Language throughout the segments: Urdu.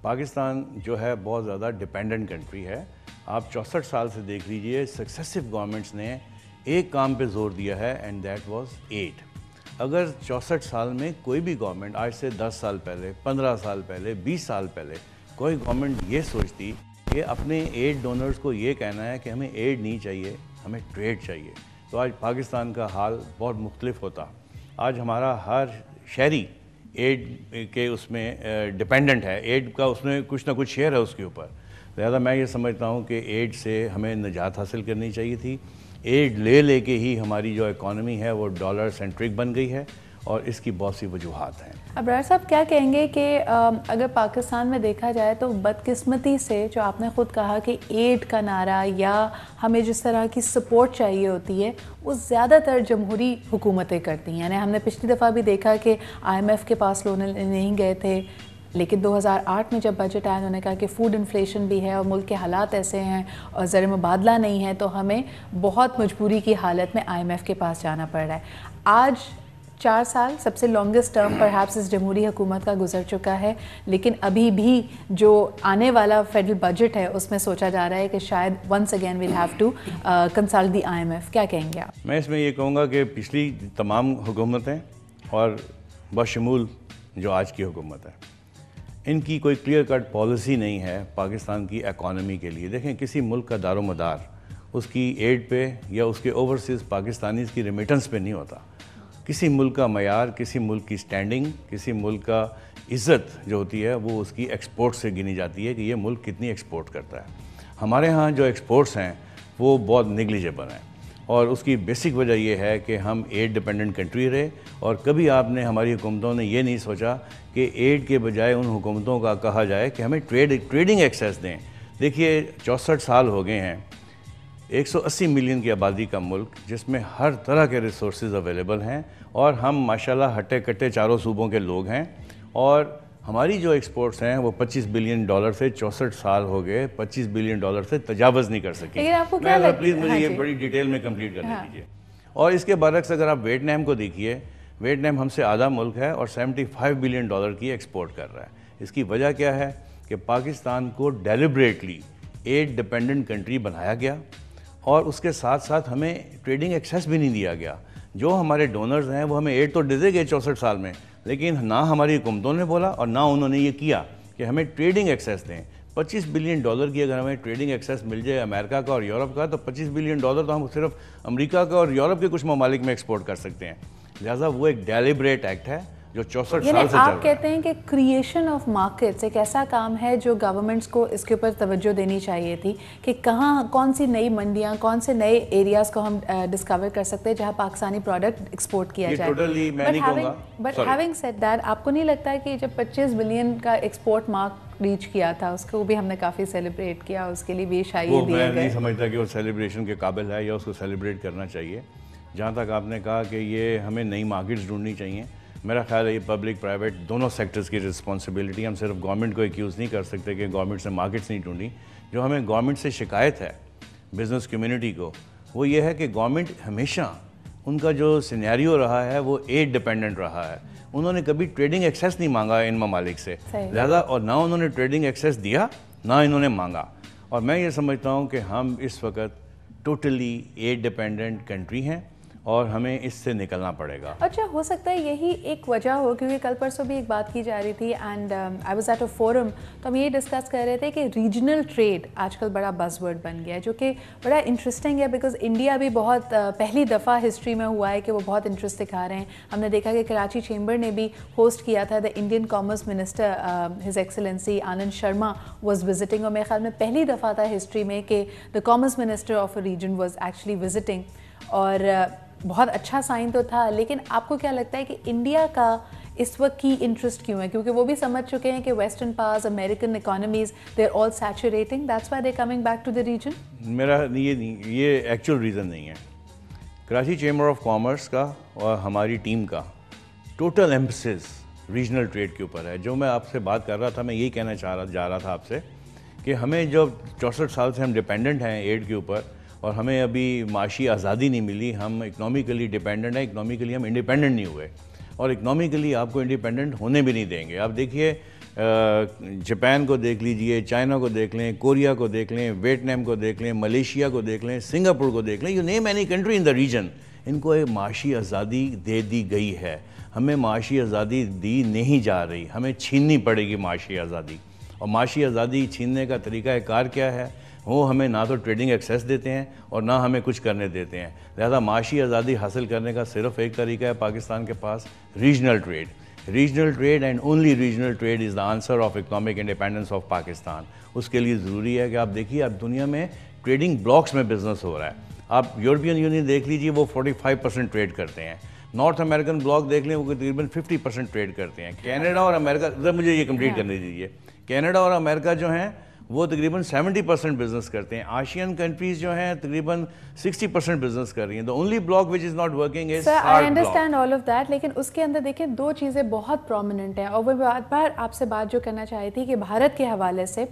پاکستان جو ہے بہت زیادہ ڈیپینڈنٹ کنٹری ہے. آپ 64 سال سے دیکھ لیجئے سکسیسو گورنمنٹس نے ایک کام پہ زور دیا ہے اینڈ دیٹ واز ایڈ. اگر 64 سال میں کوئی بھی گورنمنٹ آج سے 10 سال پہلے 15 سال پہلے 20 سال پہلے کوئی گورنمنٹ یہ سوچتی کہ اپنے ایڈ ڈونرز کو یہ کہنا ہے کہ ہمیں ایڈ نہیں چاہیے, ہمیں ٹریڈ چاہیے, تو آج پاکستان کا حال بہت مختلف ہوتا. آج ہمارا ہر شہری ایڈ کے اس میں ڈیپینڈنٹ ہے, ایڈ کا اس میں کچھ نہ کچھ شیئر ہے اس کے اوپر. لہذا میں یہ سمجھتا ہوں کہ ایڈ سے ہمیں نجات حاصل کرنی چاہیے تھی. ایڈ لے کے ہی ہماری جو اکانومی ہے وہ ڈالر سینٹرک بن گئی ہے اور اس کی بہت سی وجوہات ہیں. ابرار صاحب کیا کہیں گے کہ اگر پاکستان میں دیکھا جائے تو بدقسمتی سے جو آپ نے خود کہا کہ ایڈ کا نعرہ یا ہمیں جس طرح کی سپورٹ چاہیے ہوتی ہے وہ زیادہ تر جمہوری حکومتیں کرتی ہیں. یعنی ہم نے پچھلی دفعہ بھی دیکھا کہ IMF کے پاس لون نہیں گئے تھے, لیکن 2008 میں جب بجٹ آیا انہوں نے کہا کہ فوڈ انفلیشن بھی ہے اور ملک کے حالات ایسے ہیں اور زر مبادلہ نہیں ہے تو ہمیں بہت مجبوری کی حالت میں IMF کے پاس جانا پڑ رہا ہے. آج 4 سال سب سے لانگسٹ ٹرم پرہیپس اس جمہوری حکومت کا گزر چکا ہے, لیکن ابھی بھی جو آنے والا فیڈرل بجٹ ہے اس میں سوچا جا رہا ہے کہ شاید once again we'll have to consult the IMF. کیا کہیں گے آپ؟ میں اس میں یہ کہوں گا کہ پچھلی تمام حکومتیں اور بشمول جو آج کی حکومت ہے ان کی کوئی کلیئر کٹ پالیسی نہیں ہے پاکستان کی اکانومی کے لیے. دیکھیں کسی ملک کا دار و مدار اس کی ایڈ پہ یا اس کے اوورسیز پاکستانیز کی ریمیٹنس پہ نہیں ہوتا. کسی ملک کا معیار, کسی ملک کی سٹینڈنگ, کسی ملک کا عزت جو ہوتی ہے وہ اس کی ایکسپورٹ سے گنی جاتی ہے کہ یہ ملک کتنی ایکسپورٹ کرتا ہے. ہمارے ہاں جو ایکسپورٹس ہیں وہ بہت نیگلیجبل ہیں اور اس کی بیسک وجہ یہ ہے کہ ہم ایڈ ڈیپینڈنٹ کنٹری رہے اور کبھی آپ نے ہماری حکومتوں نے یہ نہیں سوچا کہ ایڈ کے بجائے ان حکومتوں کا کہا جائے کہ ہمیں ٹریڈنگ ایکسیس دیں. دیکھیے 64 سال ہو گئے ہیں, 180 ملین کی آبادی کا ملک جس میں ہر طرح کے ریسورسز اویلیبل ہیں اور ہم ماشاءاللہ ہٹے کٹے چاروں صوبوں کے لوگ ہیں اور ہماری جو ایکسپورٹس ہیں وہ $25 بلین سے 64 سال ہو گئے $25 بلین سے تجاوز نہیں کر سکی. پلیز مجھے یہ بڑی ڈیٹیل میں کمپلیٹ کرنے دیجیے. اور اس کے برعکس اگر آپ ویٹنام کو دیکھیے, ویٹنام ہم سے آدھا ملک ہے اور $75 بلین کی ایکسپورٹ کر رہا ہے. اس کی وجہ کیا ہے کہ پاکستان کو ڈیلیبریٹلی ایڈ ڈیپینڈنٹ کنٹری بنایا گیا اور اس کے ساتھ ساتھ ہمیں ٹریڈنگ ایکسیس بھی نہیں دیا گیا. جو ہمارے ڈونرز ہیں وہ ہمیں ایڈ تو دے گئے 64 سال میں, لیکن نہ ہماری حکومتوں نے بولا اور نہ انہوں نے یہ کیا کہ ہمیں ٹریڈنگ ایکسیس دیں. $25 بلین کی اگر ہمیں ٹریڈنگ ایکسیس مل جائے امریکہ کا اور یورپ کا تو $25 بلین تو ہم صرف امریکہ کا اور یورپ کے کچھ ممالک میں ایکسپورٹ کر سکتے ہیں. لہٰذا وہ ایک ڈیلیبریٹ ایکٹ ہے جو 64 سال سے چل رہا ہے. آپ کہتے ہیں کہ کریشن آف مارکیٹس ایک ایسا کام ہے جو گورنمنٹس کو اس کے اوپر توجہ دینی چاہیے تھی کہ کہاں کون سی نئی منڈیاں, کون سے نئے ایریاز کو ہم ڈسکور کر سکتے ہیں جہاں پاکستانی پروڈکٹ ایکسپورٹ کیا جائے. بٹ ہیونگ سیڈ دیٹ, آپ کو نہیں لگتا ہے کہ جب 25 بلین کا ایکسپورٹ مارک ریچ کیا تھا اس کو بھی ہم نے کافی سیلیبریٹ کیا, اس کے لیے بھی شائع دیے گئے؟ میں نہیں سمجھتا کہ وہ سیلیبریشن کے قابل ہے یا اس کو سیلیبریٹ کرنا چاہیے. جہاں تک آپ نے کہا کہ یہ ہمیں نئی مارکیٹس ڈھونڈنی چاہیے, میرا خیال ہے یہ پبلک پرائیویٹ دونوں سیکٹرز کی رسپانسبلٹی. ہم صرف گورنمنٹ کو ایکیوز نہیں کر سکتے کہ گورنمنٹ سے مارکیٹس نہیں ڈھونڈی. جو ہمیں گورنمنٹ سے شکایت ہے بزنس کمیونٹی کو وہ یہ ہے کہ گورنمنٹ ہمیشہ ان کا جو سینیریو رہا ہے وہ ایڈ ڈیپینڈنٹ رہا ہے. انہوں نے کبھی ٹریڈنگ ایکسیس نہیں مانگا ان ممالک سے, لہذا اور نہ انہوں نے ٹریڈنگ ایکسیس دیا نہ انہوں نے مانگا. اور میں یہ سمجھتا ہوں کہ ہم اس وقت ٹوٹلی ایڈ ڈیپینڈنٹ کنٹری ہیں اور ہمیں اس سے نکلنا پڑے گا. اچھا, ہو سکتا ہے یہی ایک وجہ ہو, کیونکہ کل پرسوں بھی ایک بات کی جا رہی تھی and I was at a forum, تو ہم یہ ڈسکس کر رہے تھے کہ ریجنل ٹریڈ آج کل بڑا بز ورڈ بن گیا ہے جو کہ بڑا انٹرسٹنگ ہے بیکاز انڈیا بھی بہت پہلی دفعہ ہسٹری میں ہوا ہے کہ وہ بہت انٹرسٹ دکھا رہے ہیں. ہم نے دیکھا کہ کراچی چیمبر نے بھی ہوسٹ کیا تھا, the Indian commerce minister his excellency Anand Sharma was visiting, اور میرے خیال میں پہلی دفعہ تھا ہسٹری میں کہ the commerce minister of a region was actually visiting, اور بہت اچھا سائن تو تھا. لیکن آپ کو کیا لگتا ہے کہ انڈیا کا اس وقت کی انٹرسٹ کیوں ہے؟ کیونکہ وہ بھی سمجھ چکے ہیں کہ western powers, American economies, they are all saturating, that's why they coming back to the region. میرا یہ ایکچوئل ریزن نہیں ہے. کراچی چیمبر آف کامرس کا اور ہماری ٹیم کا ٹوٹل ایمفسس ریجنل ٹریڈ کے اوپر ہے. جو میں آپ سے بات کر رہا تھا, میں یہی کہنا جا رہا تھا آپ سے کہ ہمیں جو 64 سال سے ہم ڈیپینڈنٹ ہیں ایڈ کے اوپر اور ہمیں ابھی معاشی آزادی نہیں ملی, ہم اکنامیکلی ڈیپینڈنٹ ہیں, اکنامیکلی ہم انڈیپینڈنٹ نہیں ہوئے اور اکنامیکلی آپ کو انڈیپینڈنٹ ہونے بھی نہیں دیں گے. آپ دیکھیے جاپان کو دیکھ لیجئے, چائنا کو دیکھ لیں, کوریا کو دیکھ لیں, ویتنام کو دیکھ لیں, ملیشیا کو دیکھ لیں, سنگاپور کو دیکھ لیں, you name any country in the region, ان کو ایک معاشی آزادی دے دی گئی ہے. ہمیں معاشی آزادی دی نہیں جا رہی, ہمیں چھیننی پڑے گی معاشی آزادی. اور معاشی آزادی چھیننے کا طریقہ کار کیا ہے؟ وہ ہمیں نہ تو ٹریڈنگ ایکسیس دیتے ہیں اور نہ ہمیں کچھ کرنے دیتے ہیں. لہذا معاشی آزادی حاصل کرنے کا صرف ایک طریقہ ہے پاکستان کے پاس, regional trade. Regional trade and only regional trade is the answer of economic independence of Pakistan. اس کے لیے ضروری ہے کہ آپ دیکھیے, اب دنیا میں ٹریڈنگ بلاکس میں بزنس ہو رہا ہے. آپ یورپین یونین دیکھ لیجیے, وہ 45% ٹریڈ کرتے ہیں. نارتھ امریکن بلاک دیکھ لیں, وہ تقریباً 50% ٹریڈ کرتے ہیں. کینیڈا اور امریکہ, مجھے یہ کمپلیٹ کرنے دیجیے, کینیڈا اور امریکہ جو ہیں وہ تقریباً 70% بزنس کرتے ہیں. آشین کنٹریز جو ہیں تقریباً 60% بزنس کر رہی ہیں. the only block which is not working is SAARC block. I understand all of that, لیکن اس کے اندر دیکھیں دو چیزیں بہت پرومیننٹ ہیں, اور وہ بار آپ سے بات جو کرنا چاہی تھی کہ بھارت کے حوالے سے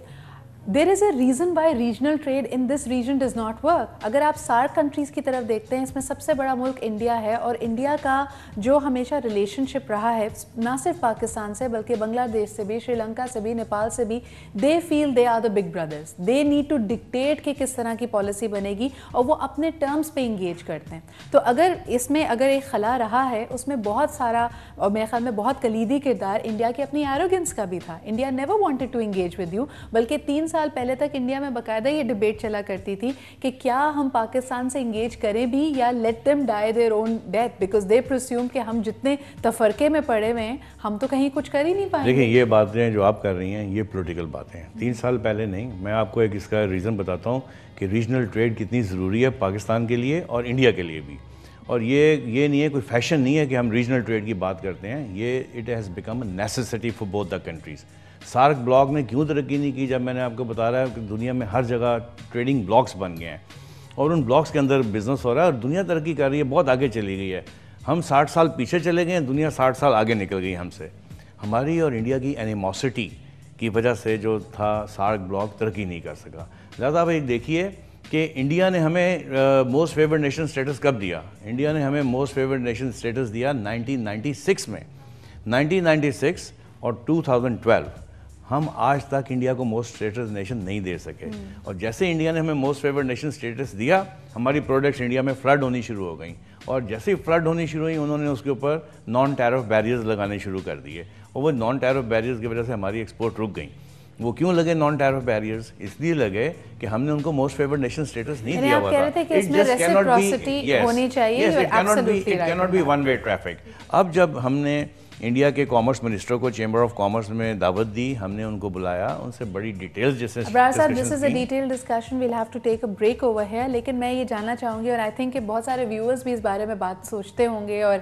there is a reason why regional trade in this region does not work. اگر آپ SAARC کنٹریز کی طرف دیکھتے ہیں, اس میں سب سے بڑا ملک انڈیا ہے, اور انڈیا کا جو ہمیشہ ریلیشن شپ رہا ہے نہ صرف پاکستان سے بلکہ بنگلہ دیش سے بھی, شری لنکا سے بھی, نیپال سے بھی, they feel they are the big brothers. they need to dictate کہ کس طرح کی پالیسی بنے گی, اور وہ اپنے ٹرمز پہ انگیج کرتے ہیں. تو اگر اس میں اگر ایک خلا رہا ہے, اس میں بہت سارا, اور میرے خیال میں بہت کلیدی کردار انڈیا کی اپنی ایروگنس کا بھی تھا. India never wanted to engage with you, بلکہ 3 سال پہلے تک انڈیا میں باقاعدہ یہ ڈیبیٹ چلا کرتی تھی کہ کیا ہم پاکستان سے انگیج کریں بھی یا let them die their own death, because they presume کہ ہم جتنے تفرقے میں پڑے ہوئے ہیں ہم تو کہیں کچھ کر ہی نہیں پائیں گے. دیکھیں, یہ باتیں جو آپ کر رہی ہیں یہ پولیٹیکل باتیں ہیں. 3 سال پہلے نہیں, میں آپ کو ایک اس کا ریزن بتاتا ہوں کہ ریجنل ٹریڈ کتنی ضروری ہے پاکستان کے لیے اور انڈیا کے لیے بھی. اور یہ نہیں ہے, کوئی فیشن نہیں ہے کہ ہم ریجنل ٹریڈ کی بات کرتے ہیں. یہ it has become a necessity for both the countries. SAARC block نے کیوں ترقی نہیں کی؟ جب میں نے آپ کو بتا رہا ہے کہ دنیا میں ہر جگہ ٹریڈنگ بلاکس بن گئے ہیں اور ان بلاکس کے اندر بزنس ہو رہا ہے, اور دنیا ترقی کر رہی ہے, بہت آگے چلی گئی ہے. ہم 60 سال پیچھے چلے گئے ہیں, دنیا 60 سال آگے نکل گئی ہم سے. ہماری اور انڈیا کی اینیموسٹی کی وجہ سے جو تھا سارک بلاک ترقی نہیں کر سکا. لہٰذا آپ ایک دیکھیے کہ انڈیا نے ہمیں موسٹ فیورڈ نیشن سٹیٹس کب دیا؟ انڈیا نے ہمیں موسٹ فیورڈ نیشن سٹیٹس دیا 1996 میں. 1996 اور 2012 ہم آج تک انڈیا کو موسٹ اسٹیٹس نیشن نہیں دے سکے. اور جیسے انڈیا نے ہمیں موسٹ فیورڈ نیشن اسٹیٹس دیا, ہماری پروڈکٹس انڈیا میں فلڈ ہونی شروع ہو گئیں, اور جیسے ہی فلڈ ہونی شروع ہوئی انہوں نے اس کے اوپر نان ٹیرف بیریئرز لگانے شروع کر دیے, اور وہ نان ٹیرف بیریئرز کی وجہ سے ہماری ایکسپورٹ رک گئیں. وہ کیوں لگے نان ٹیرف بیریئرز؟ اس لیے لگے کہ ہم نے ان کو موسٹ فیورڈ نیشن اسٹیٹس نہیں دیا ہوا تھا. It cannot be one way traffic. اب جب ہم نے انڈیا کے کامرس منسٹر کو چیمبر آف کامرس میں دعوت دی, ہم نے ان کو بلایا, ان سے بڑی ڈیٹیلز جیسے ابرار صاحب, this is a detail discussion, we'll have to take a break over here. لیکن میں یہ جاننا چاہوں گی, اور آئی تھنک کہ بہت سارے ویورز بھی اس بارے میں بات سوچتے ہوں گے اور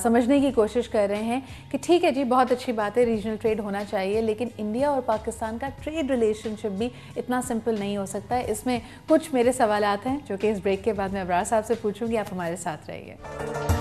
سمجھنے کی کوشش کر رہے ہیں کہ ٹھیک ہے جی, بہت اچھی بات ہے, ریجنل ٹریڈ ہونا چاہیے, لیکن انڈیا اور پاکستان کا ٹریڈ ریلیشن شپ بھی اتنا سمپل نہیں ہو سکتا ہے. اس میں کچھ میرے سوالات ہیں جو کہ اس بریک کے بعد میں ابرار صاحب سے پوچھوں گی. آپ ہمارے ساتھ رہیے.